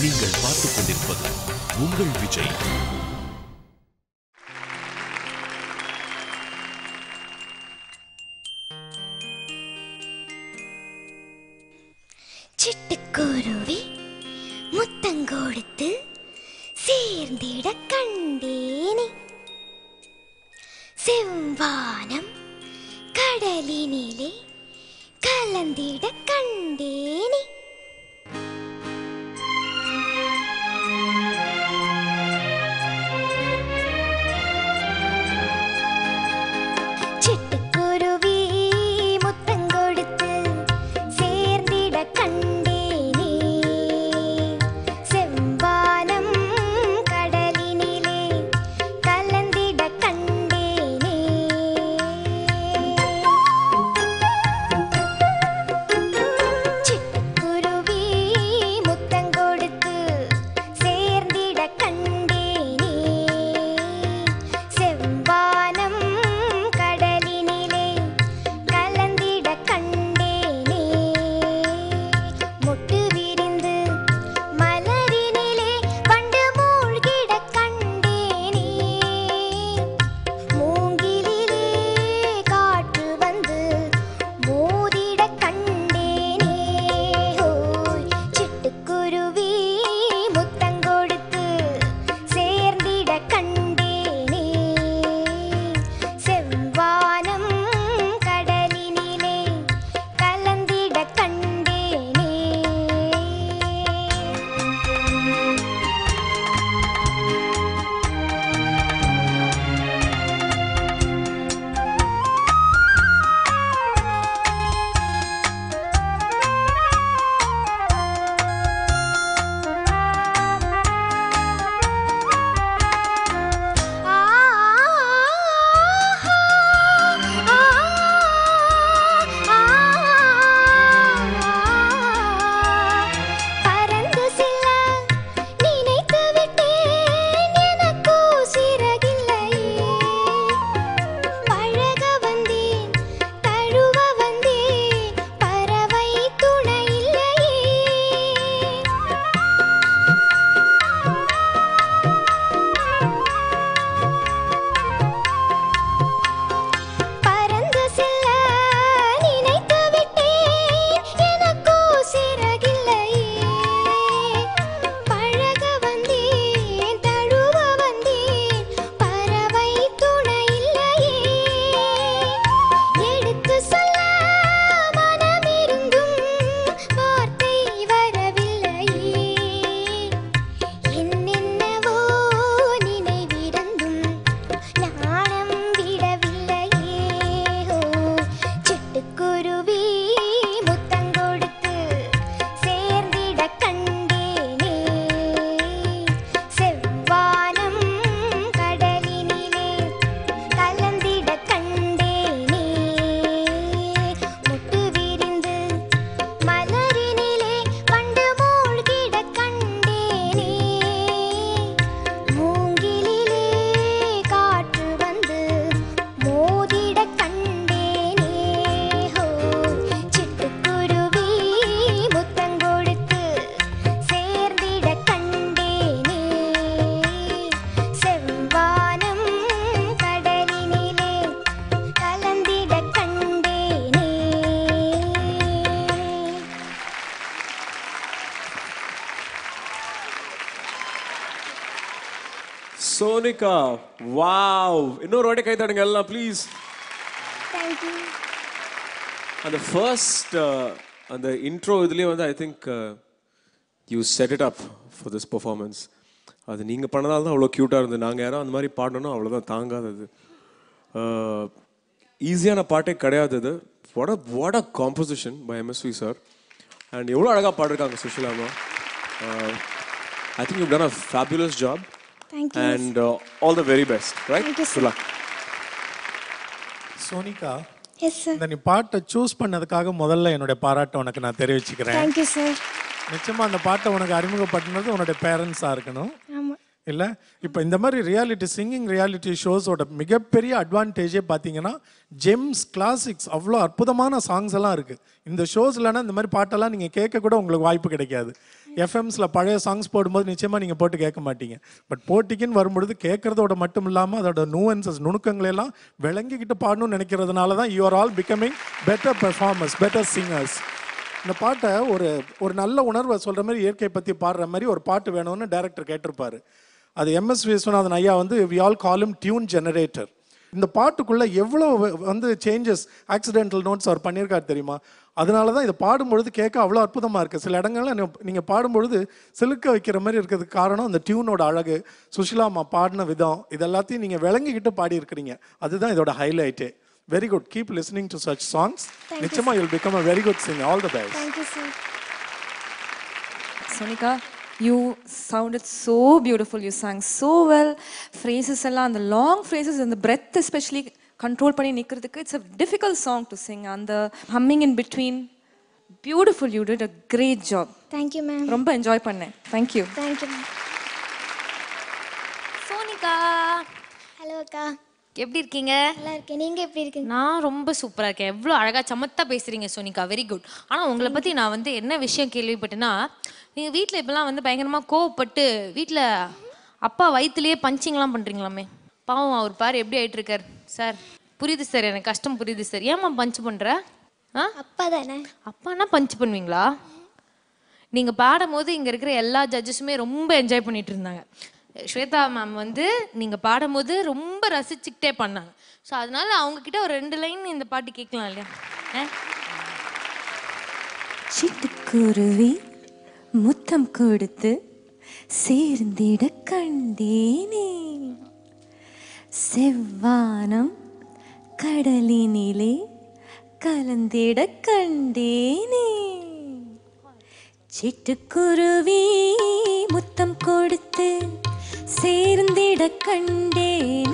நீங்கள் பார்த்துக் கொண்டிருப்பது உங்கள் விஜய். சிட்டுக்குருவி முத்தங்கொடுத்து சேர்ந்திட கண்டேனே, செவ்வானம் கடலினிலே கலந்திட கண்டேனே. சிட்டுக்குருவி முத்தங்கொடுத்து சேர்ந்திட கண்டேனே, செவ்வானம் கடலினிலே கலந்திட கண்டேனே. சிட்டுக்குருவி முத்தங்கொடுத்து சேர்ந்திட கண்டேனே, செவ்வானம் கடலினிலே கலந்திட கண்டேனே. மொட்டு விரிந்து மலரினிலே வண்டு மூழ்கிட கண்டேனே, மூங்கிலிலே காற்று வந்து மோதிட கண்டேனே. ஓய் சிட்டுக்குருவி முத்தங்கொடுத்து சேர்ந்திட கண்டேனே, செவ்வானம் கடலினிலே கலந்திட கண்டேனே. ஆ பறந்து செல்ல நினைத்து விட்டேன், எனக்கோ சிறகில்லையே. பழக வந்தேன் தழுவ வந்தேன், பறவை துணை இல்லையே. பறந்து செல்ல நினைத்து விட்டேன், எனக்கோ சிறகில்லையே. பழக வந்தேன் தழுவ வந்தேன், பறவை துணை இல்லையே. எடுத்து சொல்ல மனமிருந்தும் வார்த்தை வரவில்லையே. என்னென்னவோ நினைவிருந்தும் நாணம் விடவில்லையே. ஓ சிட்டுக்குருவி முத்தங்கொடுத்து சேர்ந்திட கண்டேனே, செவ்வானம் கடலினிலே கலந்திட கண்டேனே. மொட்டு விரிந்து மலரினிலே வண்டு மூழ்கிட கண்டேனே, மூங்கிலிலே காற்று வந்து மோதிட கண்டேனே. ஹோ சிட்டுக்குருவி முத்தங்கொடுத்து சேர்ந்திட கண்டேனே, செவ்வானம் கடலினிலே கலந்திட கண்டேனே. சோனிகா, வாவ்! இன்னொரு வாட்டி கை தட்டுங்க எல்லாம் ப்ளீஸ். தேங்க்யூ. அந்த ஃபர்ஸ்ட் அந்த இன்ட்ரோ இதுலேயே வந்து ஐ think you said it up for this performance. அது நீங்கள் பண்ணதால தான் அவ்வளோ க்யூட்டாக இருந்தது. நாங்கள் யாரும் அந்த மாதிரி பாடணும் அவ்வளோதான் தாங்காதது. ஈஸியான பாட்டே கிடையாது இது. What a composition by MSV sir. And எவ்வளோ அழகாக பாடிருக்காங்க சுஷிலாமா. I think you done a fabulous job. Thank you. And all the very best, right? Thank you, sir. Good luck. Sonika, yes sir. இந்த நீ பாட்டை சூஸ் பண்ணதுக்காக முதல்ல என்னுடைய பாராட்டை உனக்கு நான் தெரிவிச்சுக்கிறேன். Thank you sir. நிச்சயமா அந்த பாட்டை உனக்கு அறிமுகப்படுத்தினது உன்னுடைய பேரண்ட்ஸாக இருக்கணும் ஆமாம். இல்லை? இப்போ இந்த மாதிரி ரியாலிட்டி சிங்கிங் ரியாலிட்டி ஷோஸோட மிகப்பெரிய அட்வான்டேஜே பார்த்தீங்கன்னா ஜெம்ஸ் கிளாசிக்ஸ் அவ்வளோ அற்புதமான சாங்ஸ் எல்லாம் இருக்குது. இந்த ஷோஸ்லனா இந்த மாதிரி பாட்டெல்லாம் நீங்கள் கேட்க கூட உங்களுக்கு வாய்ப்பு கிடைக்காது. எஃப்எம்ஸில் பழைய சாங்ஸ் போடும்போது நிச்சயமாக நீங்கள் போட்டு கேட்க மாட்டீங்க. பட் போட்டிக்குன்னு வரும்பொழுது கேட்குறதோட மட்டும் இல்லாமல் அதோட நூவன்சஸ் நுணுக்கங்களெல்லாம் விளங்கிக்கிட்டு பாடணும்னு நினைக்கிறதுனால தான் you are all becoming better performers, better singers. இந்த பாட்டை ஒரு நல்ல உணர்வை சொல்கிற மாதிரி இயற்கை பற்றி பாடுற மாதிரி ஒரு பாட்டு வேணும்னு டைரக்டர் கேட்டிருப்பாரு. அது எம்எஸ் விஸ்வநாதன் ஐயா வந்து we all call him tune generator. இந்த பாட்டுக்குள்ளே எவ்வளோ வந்து சேஞ்சஸ் ஆக்சிடென்டல் நோட்ஸ் அவர் பண்ணியிருக்காரு தெரியுமா? அதனால தான் இதை பாடும்பொழுது கேட்க அவ்வளோ அற்புதமாக இருக்குது. சில இடங்கள்ல நீங்கள் பாடும்பொழுது சிலுக்க வைக்கிற மாதிரி இருக்கிறதுக்கு காரணம் அந்த டியூனோட அழகு, சுஷிலாமா பாடின விதம், இதெல்லாத்தையும் நீங்கள் விளங்கிக்கிட்டு பாடியிருக்கிறீங்க. அதுதான் இதோட ஹைலைட்டே. Very good. Keep listening to such songs. நிச்சயமாக you will become a very good singer. All the best. Thank you, sir. Sonika, you sounded so beautiful. You sang so well. Phrases எல்லாம் அந்த long phrases and the breath especially control பண்ணி நிக்கிறதுக்கு it's a difficult song to sing and the humming in between beautiful. You did a great job. Thank you, ma'am. ரொம்ப enjoy பண்ணேன். Thank you. Thank you, ma'am. Sonika, hello அக்கா. எப்படி இருக்கீங்க? நல்லா இருக்கேன். நீங்க எப்படி இருக்கீங்க? நான் ரொம்ப சூப்பரா இருக்கேன். எவ்வளோ அழகா சமத்தா பேசுறீங்க சோனிகா. Very good. ஆனால் உங்களை பத்தி நான் வந்து என்ன விஷயம் கேள்விப்பட்டேன்னா, நீங்க வீட்டில் இப்பெல்லாம் வந்து பயங்கரமா கோவப்பட்டு வீட்டில் அப்பா வயிற்றுலேயே பஞ்சிங்லாம் பண்றீங்களாமே. பாவம் அவர் பாரு எப்படி ஆயிட்டு இருக்கார். சார் புரியுது சார், எனக்கு கஷ்டம் புரியுது சார். ஏம்மா பஞ்ச் பண்ற? அப்பா தானே. அப்பானா பஞ்ச் பண்ணுவீங்களா? நீங்க பாடும்போது இங்க இருக்கிற எல்லா ஜட்ஜஸுமே ரொம்ப என்ஜாய் பண்ணிட்டு இருந்தாங்க. ஸ்வேதா மேம் வந்து நீங்கள் பாடும்போது ரொம்ப ரசிச்சுக்கிட்டே பண்ணாங்க. ஸோ அதனால அவங்கக்கிட்ட ஒரு 2 லைன் இந்த பாட்டு கேட்கலாம் இல்லையா? சிட்டுக்குருவி முத்தம் கொடுத்து சேர்ந்திட கண்டேனே, செவ்வானம் கடலினிலே கலந்திட கண்டேனே, சிட்டுக்குருவி முத்தம் கொடுத்து சேர்ந்திட கண்டேனே,